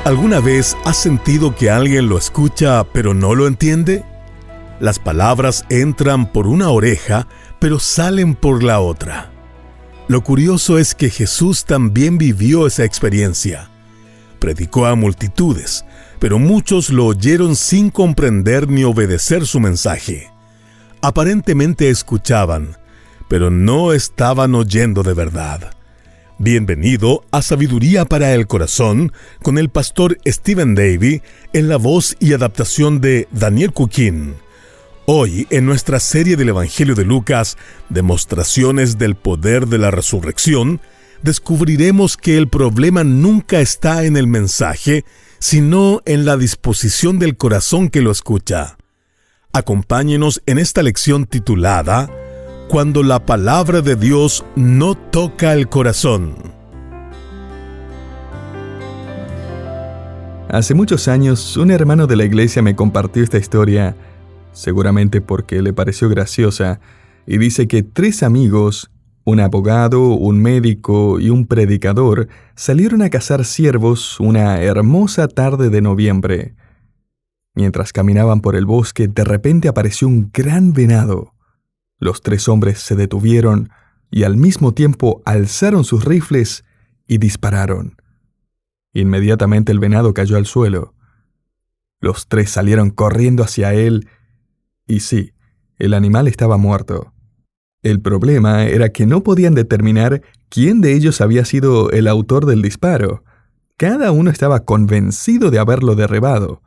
¿Alguna vez has sentido que alguien lo escucha pero no lo entiende? Las palabras entran por una oreja, pero salen por la otra. Lo curioso es que Jesús también vivió esa experiencia. Predicó a multitudes, pero muchos lo oyeron sin comprender ni obedecer su mensaje. Aparentemente escuchaban, pero no estaban oyendo de verdad. Bienvenido a Sabiduría para el Corazón con el pastor Stephen Davey en la voz y adaptación de Daniel Cuquín. Hoy, en nuestra serie del Evangelio de Lucas, Demostraciones del Poder de la Resurrección, descubriremos que el problema nunca está en el mensaje, sino en la disposición del corazón que lo escucha. Acompáñenos en esta lección titulada Cuando la palabra de Dios no toca el corazón. Hace muchos años, un hermano de la iglesia me compartió esta historia, seguramente porque le pareció graciosa, y dice que 3 amigos, un abogado, un médico y un predicador, salieron a cazar ciervos una hermosa tarde de noviembre. Mientras caminaban por el bosque, de repente apareció un gran venado. Los 3 hombres se detuvieron y al mismo tiempo alzaron sus rifles y dispararon. Inmediatamente el venado cayó al suelo. Los 3 salieron corriendo hacia él y sí, el animal estaba muerto. El problema era que no podían determinar quién de ellos había sido el autor del disparo. Cada uno estaba convencido de haberlo derribado.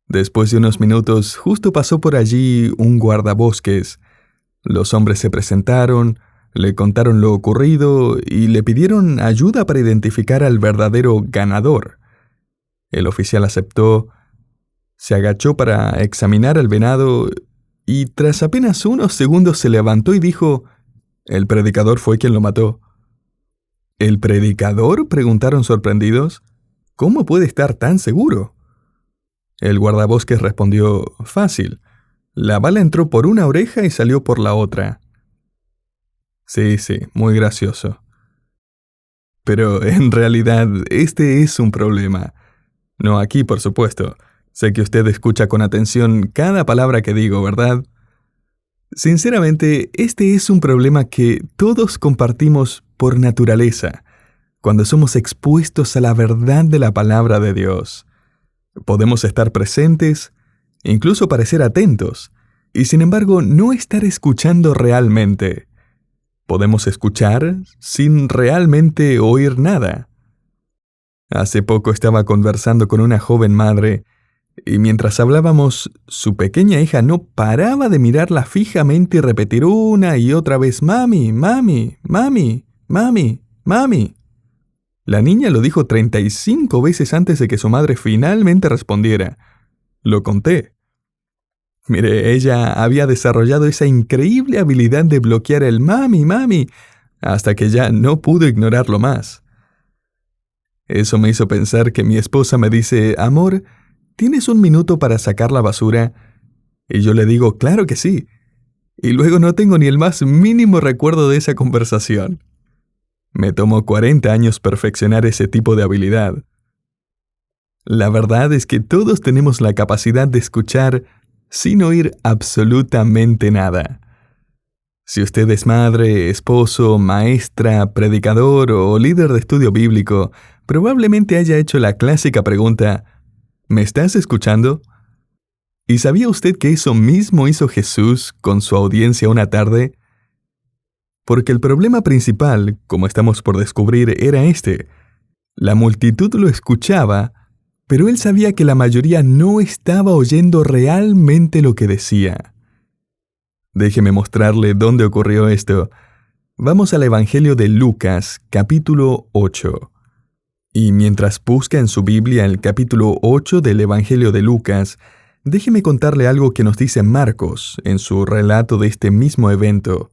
Después de unos minutos, justo pasó por allí un guardabosques. Los hombres se presentaron, le contaron lo ocurrido y le pidieron ayuda para identificar al verdadero ganador. El oficial aceptó, se agachó para examinar al venado y tras apenas unos segundos se levantó y dijo: «El predicador fue quien lo mató». «¿El predicador?», preguntaron sorprendidos. «¿Cómo puede estar tan seguro?». El guardabosques respondió: «Fácil. La bala entró por una oreja y salió por la otra». Sí, muy gracioso. Pero en realidad este es un problema. No aquí, por supuesto. Sé que usted escucha con atención cada palabra que digo, ¿verdad? Sinceramente, este es un problema que todos compartimos por naturaleza, cuando somos expuestos a la verdad de la palabra de Dios. Podemos estar presentes, incluso parecer atentos, y sin embargo no estar escuchando realmente. Podemos escuchar sin realmente oír nada. Hace poco estaba conversando con una joven madre, y mientras hablábamos, su pequeña hija no paraba de mirarla fijamente y repetir una y otra vez: «Mami, mami, mami, mami, mami». La niña lo dijo 35 veces antes de que su madre finalmente respondiera. Lo conté. Mire, ella había desarrollado esa increíble habilidad de bloquear el «mami, mami», hasta que ya no pudo ignorarlo más. Eso me hizo pensar que mi esposa me dice: «Amor, ¿tienes un minuto para sacar la basura?». Y yo le digo: «Claro que sí». Y luego no tengo ni el más mínimo recuerdo de esa conversación. Me tomó 40 años perfeccionar ese tipo de habilidad. La verdad es que todos tenemos la capacidad de escuchar sin oír absolutamente nada. Si usted es madre, esposo, maestra, predicador o líder de estudio bíblico, probablemente haya hecho la clásica pregunta: ¿me estás escuchando? ¿Y sabía usted que eso mismo hizo Jesús con su audiencia una tarde? Porque el problema principal, como estamos por descubrir, era este. La multitud lo escuchaba, pero él sabía que la mayoría no estaba oyendo realmente lo que decía. Déjeme mostrarle dónde ocurrió esto. Vamos al Evangelio de Lucas, capítulo 8. Y mientras busca en su Biblia el capítulo 8 del Evangelio de Lucas, déjeme contarle algo que nos dice Marcos en su relato de este mismo evento.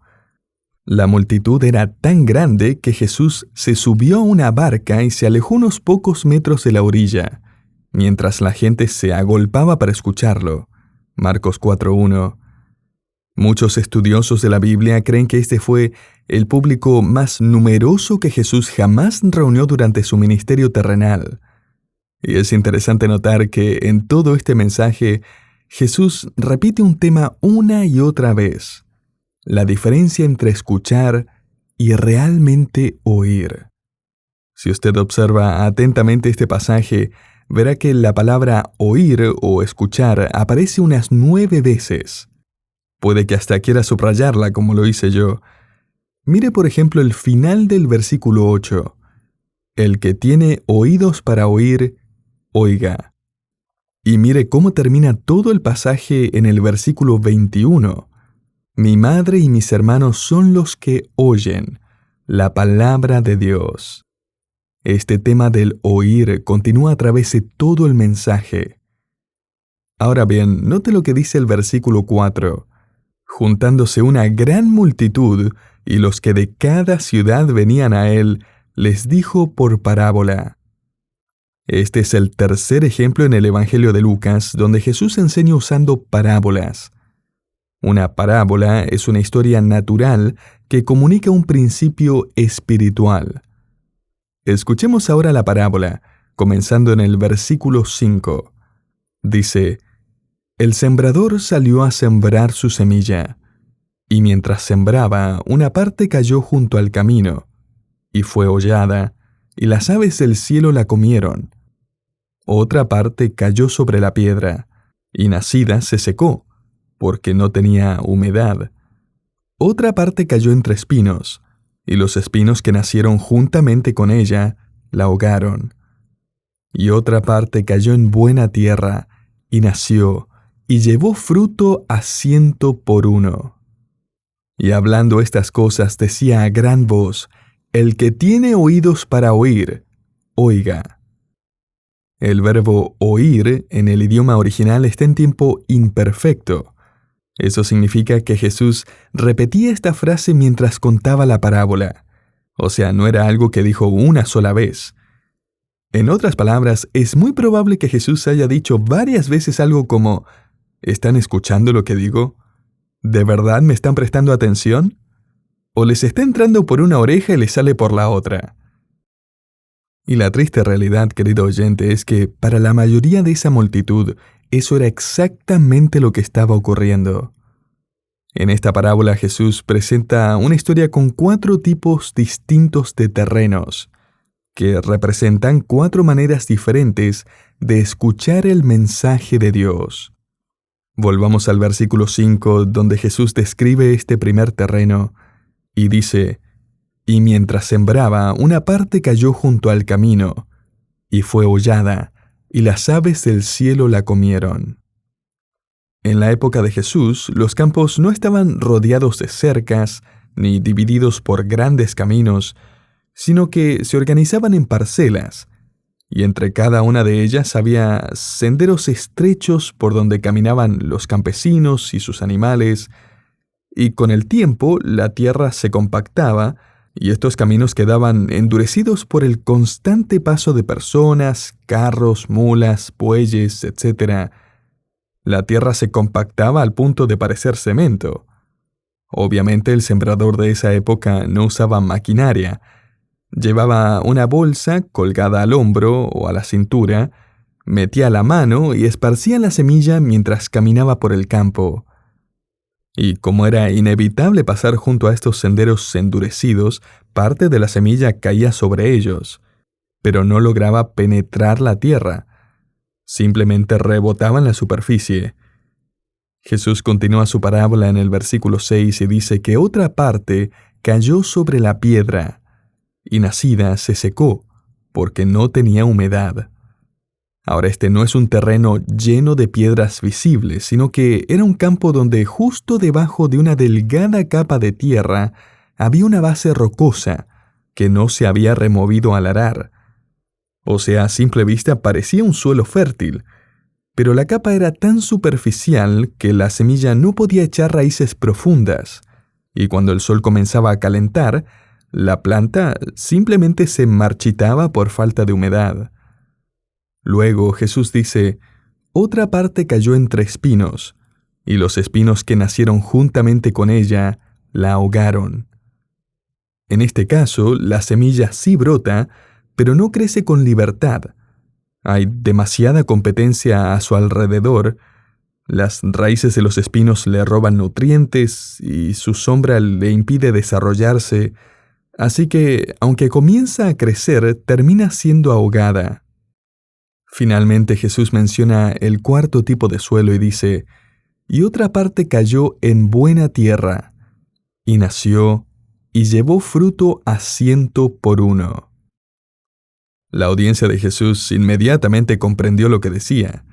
La multitud era tan grande que Jesús se subió a una barca y se alejó unos pocos metros de la orilla, mientras la gente se agolpaba para escucharlo. Marcos 4:1. Muchos estudiosos de la Biblia creen que este fue el público más numeroso que Jesús jamás reunió durante su ministerio terrenal. Y es interesante notar que en todo este mensaje, Jesús repite un tema una y otra vez: la diferencia entre escuchar y realmente oír. Si usted observa atentamente este pasaje, verá que la palabra oír o escuchar aparece unas 9 veces. Puede que hasta quiera subrayarla como lo hice yo. Mire por ejemplo el final del versículo 8. El que tiene oídos para oír, oiga. Y mire cómo termina todo el pasaje en el versículo 21. Mi madre y mis hermanos son los que oyen la palabra de Dios. Este tema del oír continúa a través de todo el mensaje. Ahora bien, note lo que dice el versículo 4. Juntándose una gran multitud, y los que de cada ciudad venían a él, les dijo por parábola. Este es el tercer ejemplo en el Evangelio de Lucas, donde Jesús enseña usando parábolas. Una parábola es una historia natural que comunica un principio espiritual. Escuchemos ahora la parábola, comenzando en el versículo 5. Dice: El sembrador salió a sembrar su semilla, y mientras sembraba, una parte cayó junto al camino, y fue hollada, y las aves del cielo la comieron. Otra parte cayó sobre la piedra, y nacida se secó, porque no tenía humedad. Otra parte cayó entre espinos, y los espinos que nacieron juntamente con ella la ahogaron. Y otra parte cayó en buena tierra, y nació, y llevó fruto a 100 por 1. Y hablando estas cosas decía a gran voz: El que tiene oídos para oír, oiga. El verbo oír en el idioma original está en tiempo imperfecto. Eso significa que Jesús repetía esta frase mientras contaba la parábola. O sea, no era algo que dijo una sola vez. En otras palabras, es muy probable que Jesús haya dicho varias veces algo como: ¿están escuchando lo que digo? ¿De verdad me están prestando atención? ¿O les está entrando por una oreja y les sale por la otra? Y la triste realidad, querido oyente, es que para la mayoría de esa multitud, eso era exactamente lo que estaba ocurriendo. En esta parábola Jesús presenta una historia con 4 tipos distintos de terrenos, que representan 4 maneras diferentes de escuchar el mensaje de Dios. Volvamos al versículo 5, donde Jesús describe este primer terreno, y dice: Y mientras sembraba, una parte cayó junto al camino, y fue hollada, y las aves del cielo la comieron. En la época de Jesús, los campos no estaban rodeados de cercas, ni divididos por grandes caminos, sino que se organizaban en parcelas, y entre cada una de ellas había senderos estrechos por donde caminaban los campesinos y sus animales, y con el tiempo la tierra se compactaba, y estos caminos quedaban endurecidos por el constante paso de personas, carros, mulas, bueyes, etc. La tierra se compactaba al punto de parecer cemento. Obviamente el sembrador de esa época no usaba maquinaria. Llevaba una bolsa colgada al hombro o a la cintura, metía la mano y esparcía la semilla mientras caminaba por el campo. Y como era inevitable pasar junto a estos senderos endurecidos, parte de la semilla caía sobre ellos, pero no lograba penetrar la tierra. Simplemente rebotaba en la superficie. Jesús continúa su parábola en el versículo 6 y dice que otra parte cayó sobre la piedra, y nacida se secó, porque no tenía humedad. Ahora este no es un terreno lleno de piedras visibles, sino que era un campo donde justo debajo de una delgada capa de tierra había una base rocosa que no se había removido al arar. O sea, a simple vista parecía un suelo fértil, pero la capa era tan superficial que la semilla no podía echar raíces profundas, y cuando el sol comenzaba a calentar, la planta simplemente se marchitaba por falta de humedad. Luego Jesús dice: otra parte cayó entre espinos, y los espinos que nacieron juntamente con ella la ahogaron. En este caso, la semilla sí brota, pero no crece con libertad. Hay demasiada competencia a su alrededor. Las raíces de los espinos le roban nutrientes y su sombra le impide desarrollarse, así que, aunque comienza a crecer, termina siendo ahogada. Finalmente Jesús menciona el cuarto tipo de suelo y dice: «Y otra parte cayó en buena tierra, y nació, y llevó fruto a 100 por 1». La audiencia de Jesús inmediatamente comprendió lo que decía.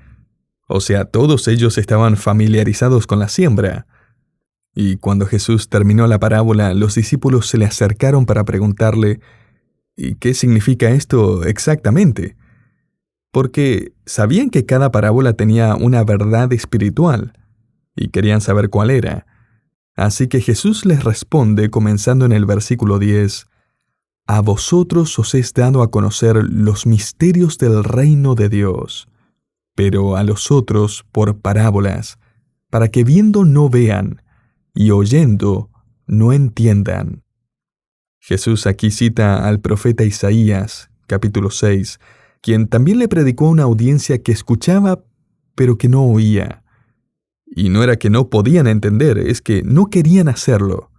O sea, todos ellos estaban familiarizados con la siembra. Y cuando Jesús terminó la parábola, los discípulos se le acercaron para preguntarle: «¿Y qué significa esto exactamente?». Porque sabían que cada parábola tenía una verdad espiritual, y querían saber cuál era. Así que Jesús les responde comenzando en el versículo 10: «A vosotros os es dado a conocer los misterios del reino de Dios, pero a los otros por parábolas, para que viendo no vean, y oyendo no entiendan». Jesús aquí cita al profeta Isaías, capítulo 6, quien también le predicó a una audiencia que escuchaba, pero que no oía. Y no era que no podían entender, es que no querían hacerlo.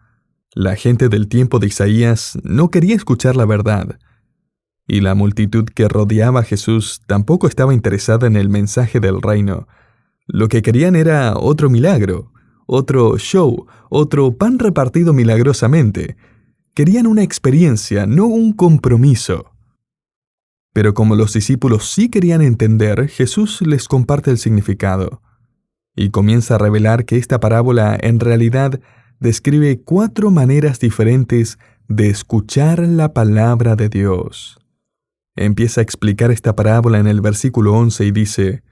La gente del tiempo de Isaías no quería escuchar la verdad. Y la multitud que rodeaba a Jesús tampoco estaba interesada en el mensaje del reino. Lo que querían era otro milagro, otro show, otro pan repartido milagrosamente. Querían una experiencia, no un compromiso. Pero como los discípulos sí querían entender, Jesús les comparte el significado. Y comienza a revelar que esta parábola en realidad describe 4 maneras diferentes de escuchar la palabra de Dios. Empieza a explicar esta parábola en el versículo 11 y dice: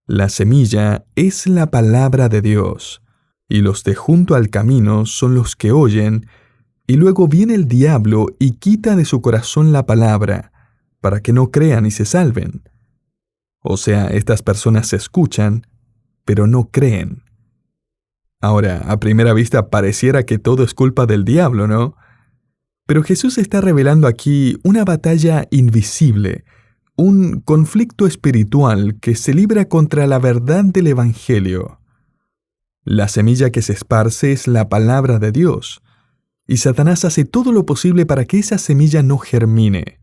«La semilla es la palabra de Dios, y los de junto al camino son los que oyen, y luego viene el diablo y quita de su corazón la palabra, para que no crean y se salven». O sea, estas personas escuchan, pero no creen. Ahora, a primera vista pareciera que todo es culpa del diablo, ¿no? Pero Jesús está revelando aquí una batalla invisible, un conflicto espiritual que se libra contra la verdad del Evangelio. La semilla que se esparce es la palabra de Dios, y Satanás hace todo lo posible para que esa semilla no germine.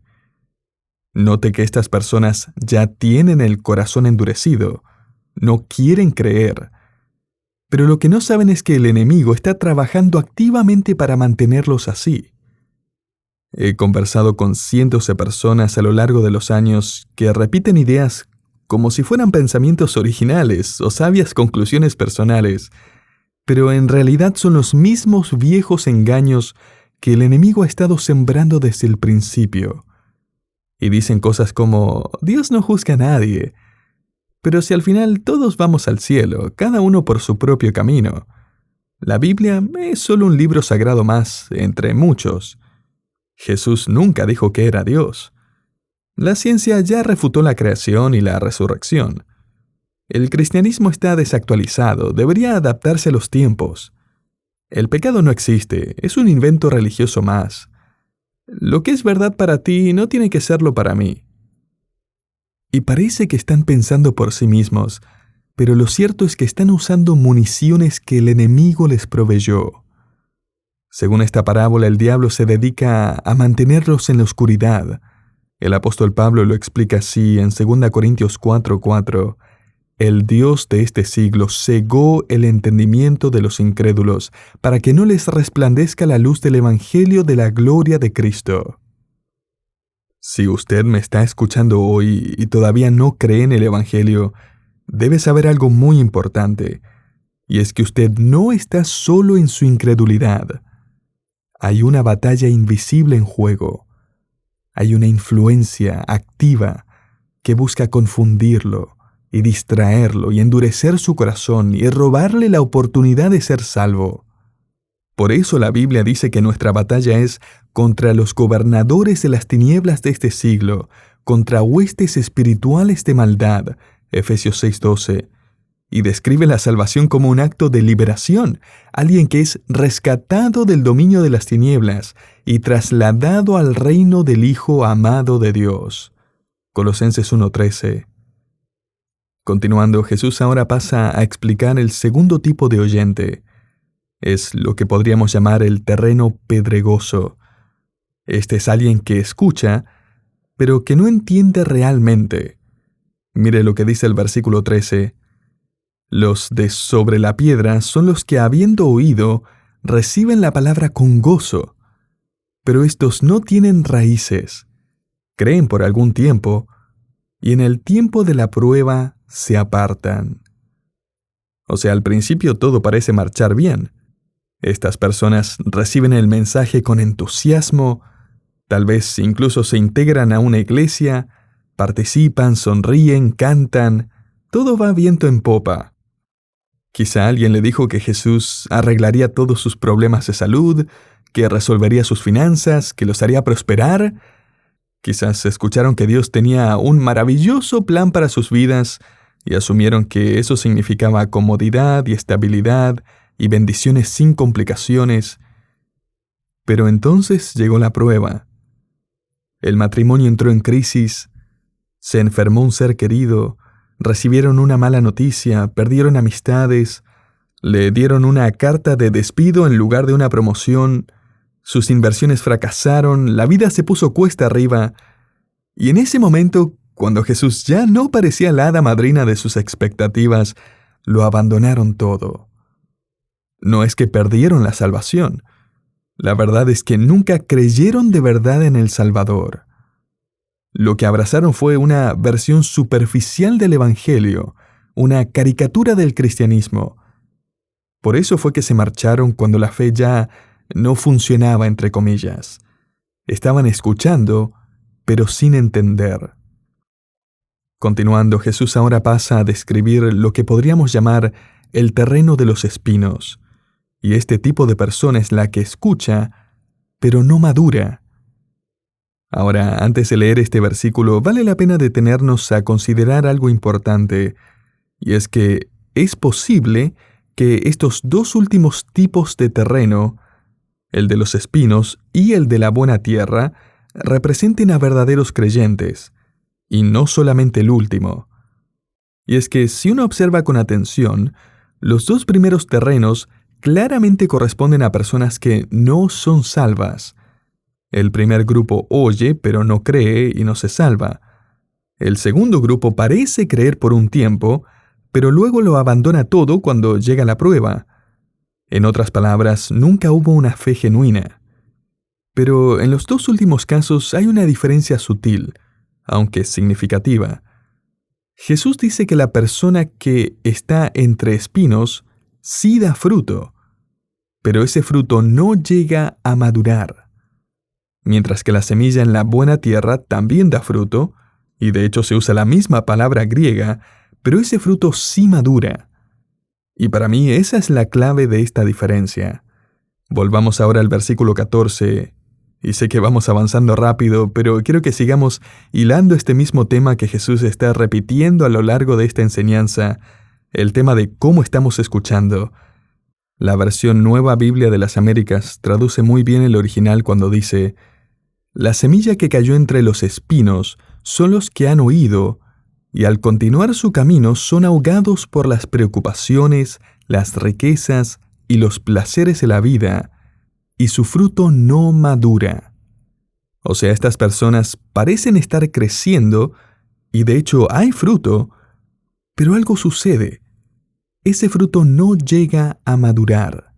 Note que estas personas ya tienen el corazón endurecido, no quieren creer. Pero lo que no saben es que el enemigo está trabajando activamente para mantenerlos así. He conversado con cientos de personas a lo largo de los años que repiten ideas como si fueran pensamientos originales o sabias conclusiones personales, pero en realidad son los mismos viejos engaños que el enemigo ha estado sembrando desde el principio. Y dicen cosas como: «Dios no juzga a nadie». Pero si al final todos vamos al cielo, cada uno por su propio camino. La Biblia es solo un libro sagrado más, entre muchos. Jesús nunca dijo que era Dios. La ciencia ya refutó la creación y la resurrección. El cristianismo está desactualizado, debería adaptarse a los tiempos. El pecado no existe, es un invento religioso más. Lo que es verdad para ti no tiene que serlo para mí. Y parece que están pensando por sí mismos, pero lo cierto es que están usando municiones que el enemigo les proveyó. Según esta parábola, el diablo se dedica a mantenerlos en la oscuridad. El apóstol Pablo lo explica así en 2 Corintios 4:4. «El Dios de este siglo cegó el entendimiento de los incrédulos, para que no les resplandezca la luz del evangelio de la gloria de Cristo». Si usted me está escuchando hoy y todavía no cree en el Evangelio, debe saber algo muy importante, y es que usted no está solo en su incredulidad. Hay una batalla invisible en juego. Hay una influencia activa que busca confundirlo y distraerlo y endurecer su corazón y robarle la oportunidad de ser salvo. Por eso la Biblia dice que nuestra batalla es contra los gobernadores de las tinieblas de este siglo, contra huestes espirituales de maldad, Efesios 6:12, y describe la salvación como un acto de liberación, alguien que es rescatado del dominio de las tinieblas y trasladado al reino del Hijo amado de Dios. Colosenses 1:13. Continuando, Jesús ahora pasa a explicar el segundo tipo de oyente. Es lo que podríamos llamar el terreno pedregoso. Este es alguien que escucha, pero que no entiende realmente. Mire lo que dice el versículo 13. Los de sobre la piedra son los que, habiendo oído, reciben la palabra con gozo, pero estos no tienen raíces, creen por algún tiempo, y en el tiempo de la prueba se apartan. O sea, al principio todo parece marchar bien. Estas personas reciben el mensaje con entusiasmo, tal vez incluso se integran a una iglesia, participan, sonríen, cantan, todo va viento en popa. Quizá alguien le dijo que Jesús arreglaría todos sus problemas de salud, que resolvería sus finanzas, que los haría prosperar. Quizás escucharon que Dios tenía un maravilloso plan para sus vidas y asumieron que eso significaba comodidad y estabilidad y bendiciones sin complicaciones. Pero entonces llegó la prueba. El matrimonio entró en crisis, se enfermó un ser querido, recibieron una mala noticia, perdieron amistades, le dieron una carta de despido en lugar de una promoción, sus inversiones fracasaron, la vida se puso cuesta arriba, y en ese momento, cuando Jesús ya no parecía la hada madrina de sus expectativas, lo abandonaron todo. No es que perdieron la salvación, la verdad es que nunca creyeron de verdad en el Salvador. Lo que abrazaron fue una versión superficial del Evangelio, una caricatura del cristianismo. Por eso fue que se marcharon cuando la fe ya no funcionaba, entre comillas. Estaban escuchando, pero sin entender. Continuando, Jesús ahora pasa a describir lo que podríamos llamar el terreno de los espinos. Y este tipo de persona es la que escucha, pero no madura. Ahora, antes de leer este versículo, vale la pena detenernos a considerar algo importante, y es que es posible que estos dos últimos tipos de terreno, el de los espinos y el de la buena tierra, representen a verdaderos creyentes, y no solamente el último. Y es que si uno observa con atención, los dos primeros terrenos claramente corresponden a personas que no son salvas. El primer grupo oye, pero no cree y no se salva. El segundo grupo parece creer por un tiempo, pero luego lo abandona todo cuando llega la prueba. En otras palabras, nunca hubo una fe genuina. Pero en los dos últimos casos hay una diferencia sutil, aunque significativa. Jesús dice que la persona que está entre espinos sí da fruto, pero ese fruto no llega a madurar. Mientras que la semilla en la buena tierra también da fruto, y de hecho se usa la misma palabra griega, pero ese fruto sí madura. Y para mí esa es la clave de esta diferencia. Volvamos ahora al versículo 14, y sé que vamos avanzando rápido, pero quiero que sigamos hilando este mismo tema que Jesús está repitiendo a lo largo de esta enseñanza, el tema de cómo estamos escuchando. La versión Nueva Biblia de las Américas traduce muy bien el original cuando dice: la semilla que cayó entre los espinos son los que han oído, y al continuar su camino son ahogados por las preocupaciones, las riquezas y los placeres de la vida, y su fruto no madura. O sea, estas personas parecen estar creciendo, y de hecho hay fruto, pero algo sucede. Ese fruto no llega a madurar.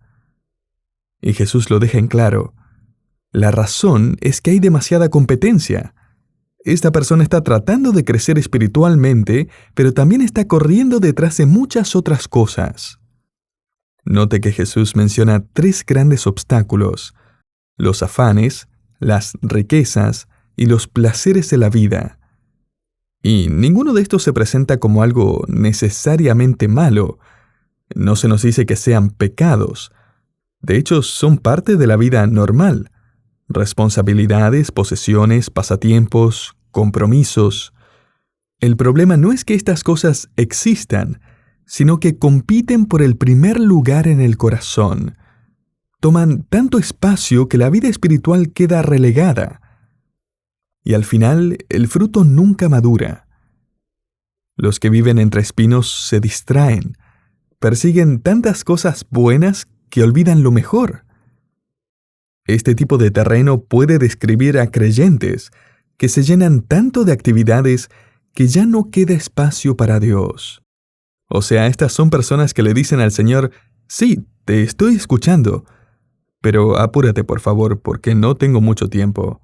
Y Jesús lo deja en claro. La razón es que hay demasiada competencia. Esta persona está tratando de crecer espiritualmente, pero también está corriendo detrás de muchas otras cosas. Note que Jesús menciona 3 grandes obstáculos: los afanes, las riquezas y los placeres de la vida. Y ninguno de estos se presenta como algo necesariamente malo. No se nos dice que sean pecados. De hecho, son parte de la vida normal. Responsabilidades, posesiones, pasatiempos, compromisos. El problema no es que estas cosas existan, sino que compiten por el primer lugar en el corazón. Toman tanto espacio que la vida espiritual queda relegada. Y al final, el fruto nunca madura. Los que viven entre espinos se distraen, persiguen tantas cosas buenas que olvidan lo mejor. Este tipo de terreno puede describir a creyentes que se llenan tanto de actividades que ya no queda espacio para Dios. O sea, estas son personas que le dicen al Señor: sí, te estoy escuchando, pero apúrate por favor porque no tengo mucho tiempo.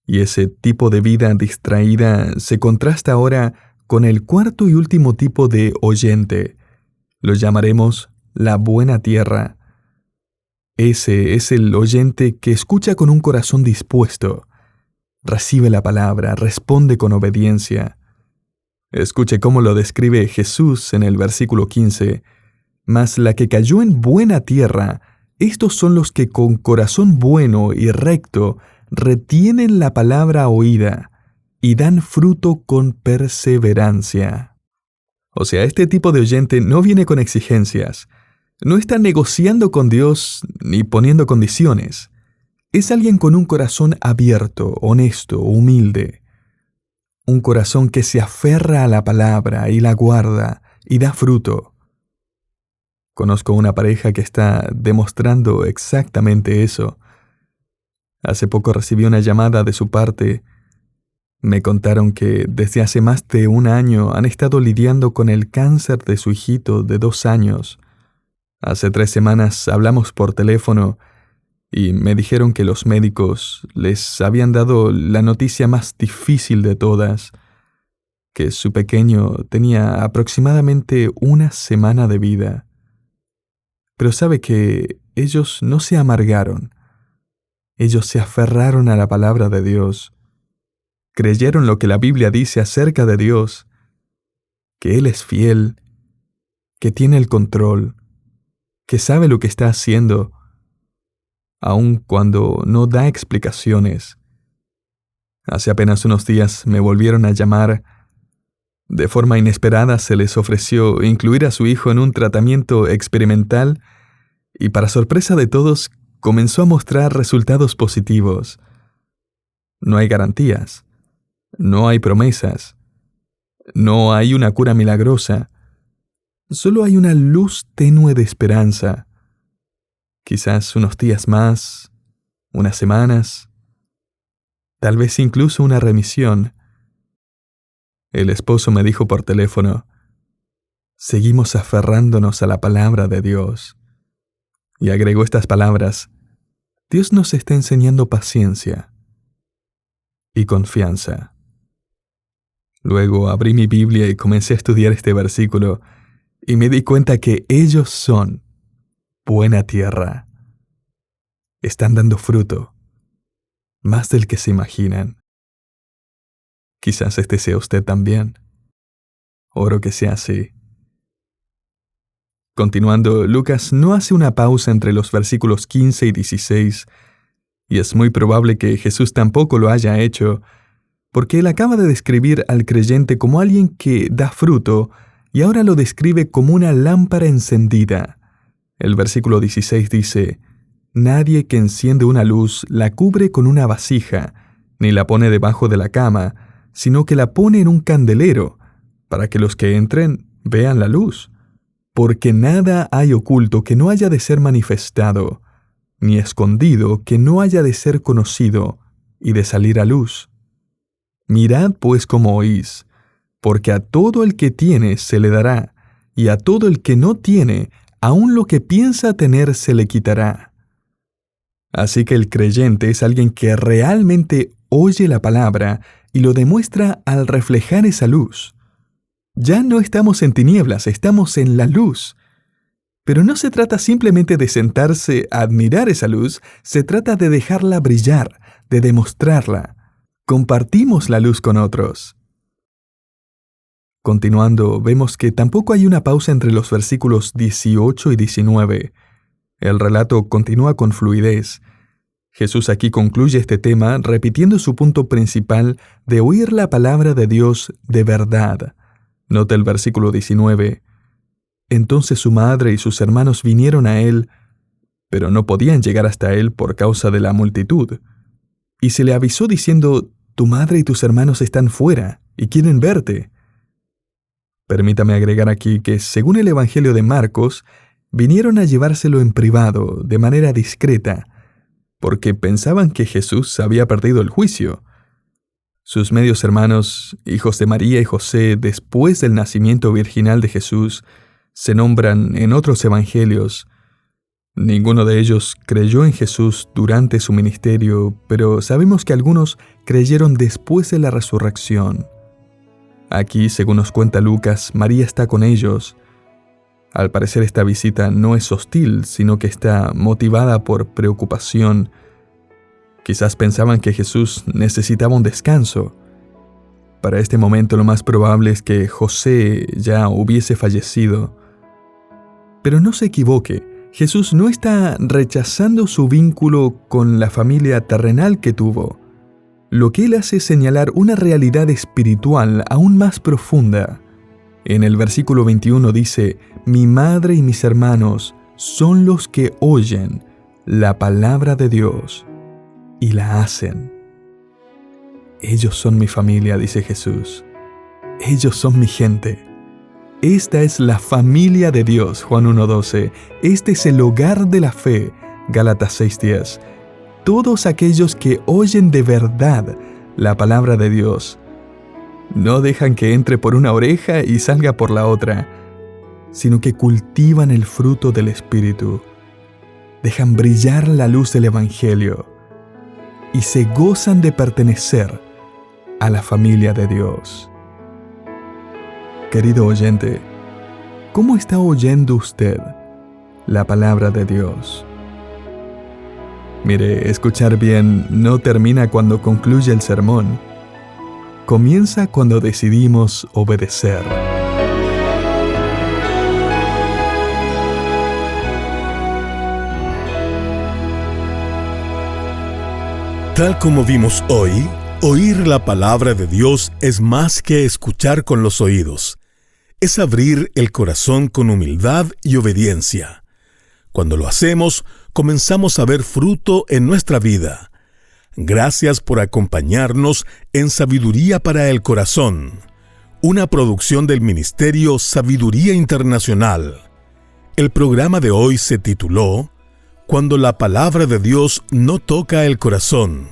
Y ese tipo de vida distraída se contrasta ahora con el cuarto y último tipo de oyente. Lo llamaremos la buena tierra. Ese es el oyente que escucha con un corazón dispuesto. Recibe la palabra, responde con obediencia. Escuche cómo lo describe Jesús en el versículo 15. Mas la que cayó en buena tierra, estos son los que con corazón bueno y recto retienen la palabra oída y dan fruto con perseverancia. O sea, este tipo de oyente no viene con exigencias, no está negociando con Dios ni poniendo condiciones. Es alguien con un corazón abierto, honesto, humilde. Un corazón que se aferra a la palabra y la guarda y da fruto. Conozco una pareja que está demostrando exactamente eso. Hace poco recibí una llamada de su parte. Me contaron que desde hace más de un año han estado lidiando con el cáncer de su hijito de 2 años. Hace 3 semanas hablamos por teléfono y me dijeron que los médicos les habían dado la noticia más difícil de todas, que su pequeño tenía aproximadamente 1 semana de vida. Pero sabe que ellos no se amargaron. Ellos se aferraron a la palabra de Dios. Creyeron lo que la Biblia dice acerca de Dios, que Él es fiel, que tiene el control, que sabe lo que está haciendo, aun cuando no da explicaciones. Hace apenas unos días me volvieron a llamar. De forma inesperada se les ofreció incluir a su hijo en un tratamiento experimental y, para sorpresa de todos, comenzó a mostrar resultados positivos. No hay garantías, no hay promesas, no hay una cura milagrosa, solo hay una luz tenue de esperanza. Quizás unos días más, unas semanas, tal vez incluso una remisión. El esposo me dijo por teléfono: seguimos aferrándonos a la palabra de Dios. Y agregó estas palabras: Dios nos está enseñando paciencia y confianza. Luego abrí mi Biblia y comencé a estudiar este versículo y me di cuenta que ellos son buena tierra. Están dando fruto, más del que se imaginan. Quizás este sea usted también. Oro que sea así. Continuando, Lucas no hace una pausa entre los versículos 15 y 16, y es muy probable que Jesús tampoco lo haya hecho, porque él acaba de describir al creyente como alguien que da fruto, y ahora lo describe como una lámpara encendida. El versículo 16 dice: nadie que enciende una luz la cubre con una vasija, ni la pone debajo de la cama, sino que la pone en un candelero, para que los que entren vean la luz. Porque nada hay oculto que no haya de ser manifestado, ni escondido que no haya de ser conocido y de salir a luz. Mirad pues cómo oís, porque a todo el que tiene se le dará, y a todo el que no tiene, aun lo que piensa tener se le quitará. Así que el creyente es alguien que realmente oye la palabra y lo demuestra al reflejar esa luz. Ya no estamos en tinieblas, estamos en la luz. Pero no se trata simplemente de sentarse a admirar esa luz, se trata de dejarla brillar, de demostrarla. Compartimos la luz con otros. Continuando, vemos que tampoco hay una pausa entre los versículos 18 y 19. El relato continúa con fluidez. Jesús aquí concluye este tema repitiendo su punto principal de oír la palabra de Dios de verdad. Nota el versículo 19. Entonces su madre y sus hermanos vinieron a él, pero no podían llegar hasta él por causa de la multitud. Y se le avisó diciendo: «Tu madre y tus hermanos están fuera y quieren verte». Permítame agregar aquí que, según el Evangelio de Marcos, vinieron a llevárselo en privado, de manera discreta, porque pensaban que Jesús había perdido el juicio. Sus medios hermanos, hijos de María y José, después del nacimiento virginal de Jesús, se nombran en otros evangelios. Ninguno de ellos creyó en Jesús durante su ministerio, pero sabemos que algunos creyeron después de la resurrección. Aquí, según nos cuenta Lucas, María está con ellos. Al parecer esta visita no es hostil, sino que está motivada por preocupación. Quizás pensaban que Jesús necesitaba un descanso. Para este momento lo más probable es que José ya hubiese fallecido. Pero no se equivoque, Jesús no está rechazando su vínculo con la familia terrenal que tuvo. Lo que él hace es señalar una realidad espiritual aún más profunda. En el versículo 21 dice: «Mi madre y mis hermanos son los que oyen la palabra de Dios y la hacen». Ellos son mi familia, dice Jesús. Ellos son mi gente. Esta es la familia de Dios, Juan 1:12. Este es el hogar de la fe, Gálatas 6:10. Todos aquellos que oyen de verdad la palabra de Dios no dejan que entre por una oreja y salga por la otra, sino que cultivan el fruto del Espíritu, dejan brillar la luz del Evangelio y se gozan de pertenecer a la familia de Dios. Querido oyente, ¿cómo está oyendo usted la palabra de Dios? Mire, escuchar bien no termina cuando concluye el sermón. Comienza cuando decidimos obedecer. Tal como vimos hoy, oír la palabra de Dios es más que escuchar con los oídos. Es abrir el corazón con humildad y obediencia. Cuando lo hacemos, comenzamos a ver fruto en nuestra vida. Gracias por acompañarnos en Sabiduría para el Corazón, una producción del Ministerio Sabiduría Internacional. El programa de hoy se tituló Cuando la palabra de Dios no toca el corazón,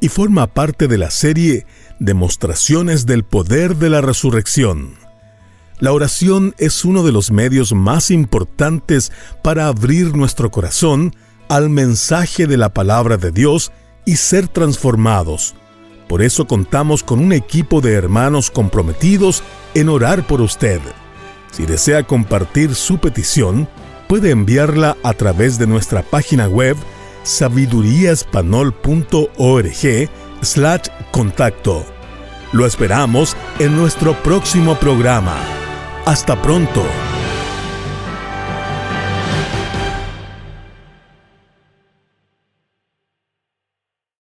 y forma parte de la serie Demostraciones del Poder de la Resurrección. La oración es uno de los medios más importantes para abrir nuestro corazón al mensaje de la palabra de Dios y ser transformados. Por eso contamos con un equipo de hermanos comprometidos en orar por usted. Si desea compartir su petición, puede enviarla a través de nuestra página web sabiduriaespanol.org/contacto. Lo esperamos en nuestro próximo programa. Hasta pronto.